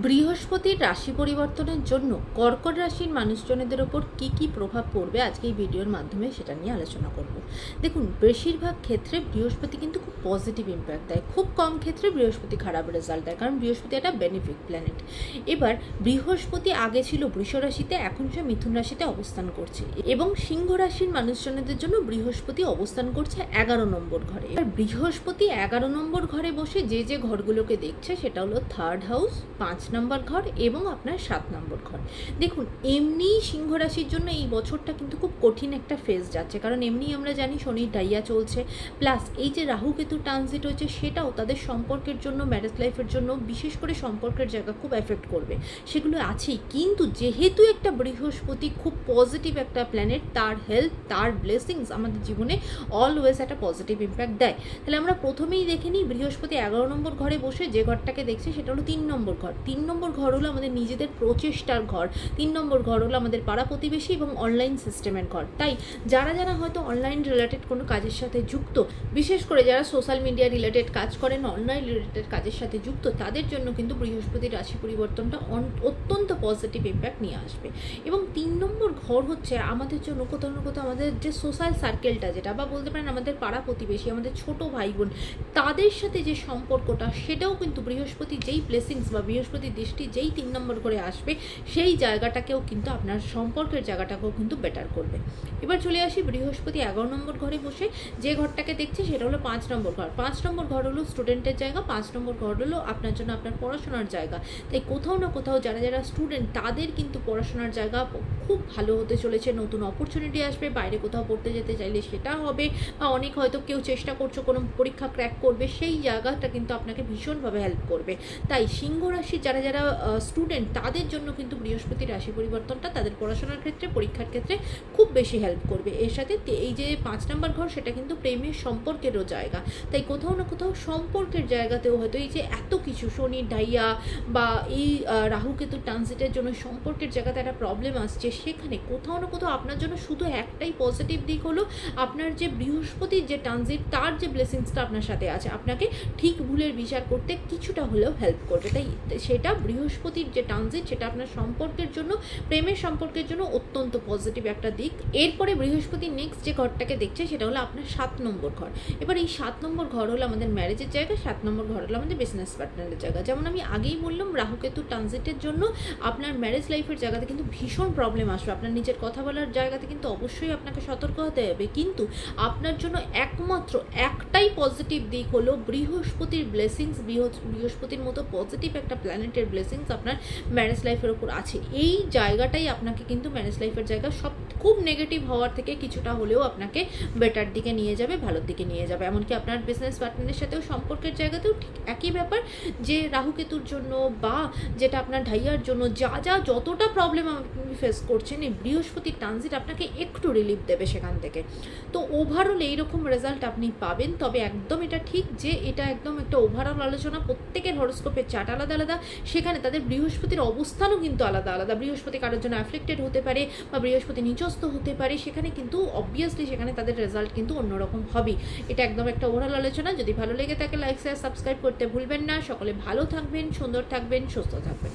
বৃহস্পতির রাশি পরিবর্তনের জন্য কর্কট রাশির মানুষজনদের ওপর কি প্রভাব পড়বে আজকে এই ভিডিওর মাধ্যমে সেটা নিয়ে আলোচনা করব। দেখুন, বেশিরভাগ ক্ষেত্রে বৃহস্পতি কিন্তু খুব পজিটিভ ইম্প্যাক্ট দেয়, খুব কম ক্ষেত্রে বৃহস্পতি খারাপ রেজাল্ট দেয়, কারণ বৃহস্পতি একটা বেনিফিট প্ল্যানেট। এবার বৃহস্পতি আগে ছিল বৃষ রাশিতে, এখন সে মিথুন রাশিতে অবস্থান করছে এবং সিংহ রাশির মানুষজনদের জন্য বৃহস্পতি অবস্থান করছে 11 নম্বর ঘরে। এবার বৃহস্পতি 11 নম্বর ঘরে বসে যে ঘরগুলোকে দেখছে সেটা হলো 3rd হাউস, 5 নম্বর ঘর এবং আপনার 7 নম্বর ঘর। দেখুন, এমনি সিংহ রাশির জন্য এই বছরটা কিন্তু খুব কঠিন একটা ফেজ যাচ্ছে, কারণ এমনি আমরা জানি শনির ডাইয়া চলছে, প্লাস এই যে রাহু কেতু ট্রানজিট হচ্ছে সেটাও তাদের সম্পর্কের জন্য, ম্যারেজ লাইফের জন্য, বিশেষ করে সম্পর্কের জায়গা খুব এফেক্ট করবে, সেগুলো আছেই। কিন্তু যেহেতু একটা বৃহস্পতি খুব পজিটিভ একটা প্ল্যানেট, তার হেলথ, তার ব্লেসিংস আমাদের জীবনে অলওয়েজ একটা পজিটিভ ইম্প্যাক্ট দেয়। তাহলে আমরা প্রথমেই দেখে নিই, বৃহস্পতি 11 নম্বর ঘরে বসে যে ঘরটাকে দেখছে সেটা হলো 3 নম্বর ঘর। 3 নম্বর ঘর হলো আমাদের নিজেদের প্রচেষ্টার ঘর, 3 নম্বর ঘর হলো আমাদের পাড়া প্রতিবেশী এবং অনলাইন সিস্টেমের ঘর। তাই যারা হয়তো অনলাইন রিলেটেড কোনো কাজের সাথে যুক্ত, বিশেষ করে যারা সোশ্যাল মিডিয়া রিলেটেড কাজ করেন, অনলাইন রিলেটেড কাজের সাথে যুক্ত, তাদের জন্য কিন্তু বৃহস্পতির রাশি পরিবর্তনটা অত্যন্ত পজিটিভ ইম্প্যাক্ট নিয়ে আসবে। এবং 3 নম্বর ঘর হচ্ছে আমাদের জন্য কোথাও না কোথাও আমাদের যে সোশ্যাল সার্কেলটা, যেটা বা বলতে পারেন আমাদের পাড়া প্রতিবেশী, আমাদের ছোট ভাই বোন, তাদের সাথে যে সম্পর্কটা, সেটাও কিন্তু বৃহস্পতি যেই ব্লেসিংস বা বৃহস্পতির দৃষ্টি যেই 3 নম্বর করে আসবে, সেই জায়গাটাকেও কিন্তু আপনার সম্পর্কের জায়গাটাকেও কিন্তু বেটার করবে। এবার চলে আসি, বৃহস্পতি 11 নম্বর ঘরে বসে যে ঘরটাকে দেখছে সেটা হলো 5 নম্বর ঘর। 5 নম্বর ঘর হলো স্টুডেন্টের জায়গা, 5 নম্বর ঘর হলো আপনার জন্য আপনার পড়াশোনার জায়গা। তাই কোথাও না কোথাও যারা স্টুডেন্ট, তাদের কিন্তু পড়াশোনার জায়গা খুব ভালো হতে চলেছে, নতুন অপরচুনিটি আসবে, বাইরে কোথাও পড়তে যেতে চাইলে সেটা হবে, বা অনেক হয়তো কেউ চেষ্টা করছো কোনো পরীক্ষা ক্র্যাক করবে, সেই জায়গাটা কিন্তু আপনাকে ভীষণভাবে হেল্প করবে। তাই সিংহ রাশির যারা স্টুডেন্ট, তাদের জন্য কিন্তু বৃহস্পতির রাশি পরিবর্তনটা তাদের পড়াশোনার ক্ষেত্রে, পরীক্ষার ক্ষেত্রে খুব বেশি হেল্প করবে। এর সাথে এই যে 5 নম্বর ঘর, সেটা কিন্তু প্রেমের সম্পর্কেরও জায়গা। তাই কোথাও না কোথাও সম্পর্কের জায়গাতেও হয়তো এই যে এত কিছু শনির ঢাইয়া বা এই রাহু কেতু ট্রানজিটের জন্য সম্পর্কের জায়গাতে একটা প্রবলেম আসছে, সেখানে কোথাও না কোথাও আপনার জন্য শুধু একটাই পজিটিভ দিক হলো, আপনার যে বৃহস্পতির যে ট্রানজিট, তার যে ব্লেসিংসটা আপনার সাথে আছে, আপনাকে ঠিক ভুলের বিচার করতে কিছুটা হলেও হেল্প করবে। তাই সেটা বৃহস্পতির যে ট্রানজিট, সেটা আপনার সম্পর্কের জন্য, প্রেমের সম্পর্কের জন্য অত্যন্ত পজিটিভ একটা দিক। এরপরে বৃহস্পতি নেক্সট যে ঘরটাকে দেখছে সেটা হলো আপনার 7 নম্বর ঘর। এবার এই 7 নম্বর ঘর হলো আমাদের ম্যারেজের জায়গা, 7 নম্বর ঘর হলো আমাদের বিজনেস পার্টনারের জায়গা। যেমন আমি আগেই বললাম, রাহু কেতু ট্রানজিটের জন্য আপনার ম্যারেজ লাইফের জায়গাতে কিন্তু ভীষণ প্রবলেম আসবে, আপনার নিজের কথা বলার জায়গাতে কিন্তু অবশ্যই আপনাকে সতর্ক হতে হবে। কিন্তু আপনার জন্য একমাত্র একটাই পজিটিভ দিক হলো বৃহস্পতির ব্লেসিংস, বৃহস্পতির মতো পজিটিভ একটা প্ল্যানেটের ব্লেসিংস আপনার ম্যারেজ লাইফের ওপর আছে। এই জায়গাটাই আপনাকে কিন্তু ম্যারেজ লাইফের জায়গা সব খুব নেগেটিভ হওয়ার থেকে কিছুটা হলেও আপনাকে বেটার দিকে নিয়ে যাবে, ভালোর দিকে নিয়ে যাবে। এমনকি আপনার বিজনেস পার্টনারের সাথেও সম্পর্কের জায়গাতেও ঠিক একই ব্যাপার, যে রাহু কেতুর জন্য বা যেটা আপনার ঢাইয়ার জন্য যতটা প্রবলেম আপনি ফেস করছেন, এই বৃহস্পতির ট্রানজিট আপনাকে একটু রিলিফ দেবে সেখান থেকে। তো ওভারঅল এইরকম রেজাল্ট আপনি পাবেন। তবে একদম এটা ঠিক যে এটা একদম একটা ওভারঅল আলোচনা, প্রত্যেকের হরোস্কোপের চার্ট আলাদা আলাদা, সেখানে তাদের বৃহস্পতির অবস্থানও কিন্তু আলাদা আলাদা। বৃহস্পতি কারোর জন্য অ্যাফ্লিক্টেড হতে পারে বা বৃহস্পতি নিচস্থ হতে পারে, সেখানে কিন্তু অবভিয়াসলি সেখানে তাদের রেজাল্ট কিন্তু অন্যরকম হবেই। এটা একদম একটা ওভারঅল আলোচনা। যদি ভালো লেগে থাকে লাইক, শেয়ার, সাবস্ক্রাইব করতে ভুলবেন না। সকলে ভালো থাকবেন, সুন্দর থাকবেন, সুস্থ থাকবেন।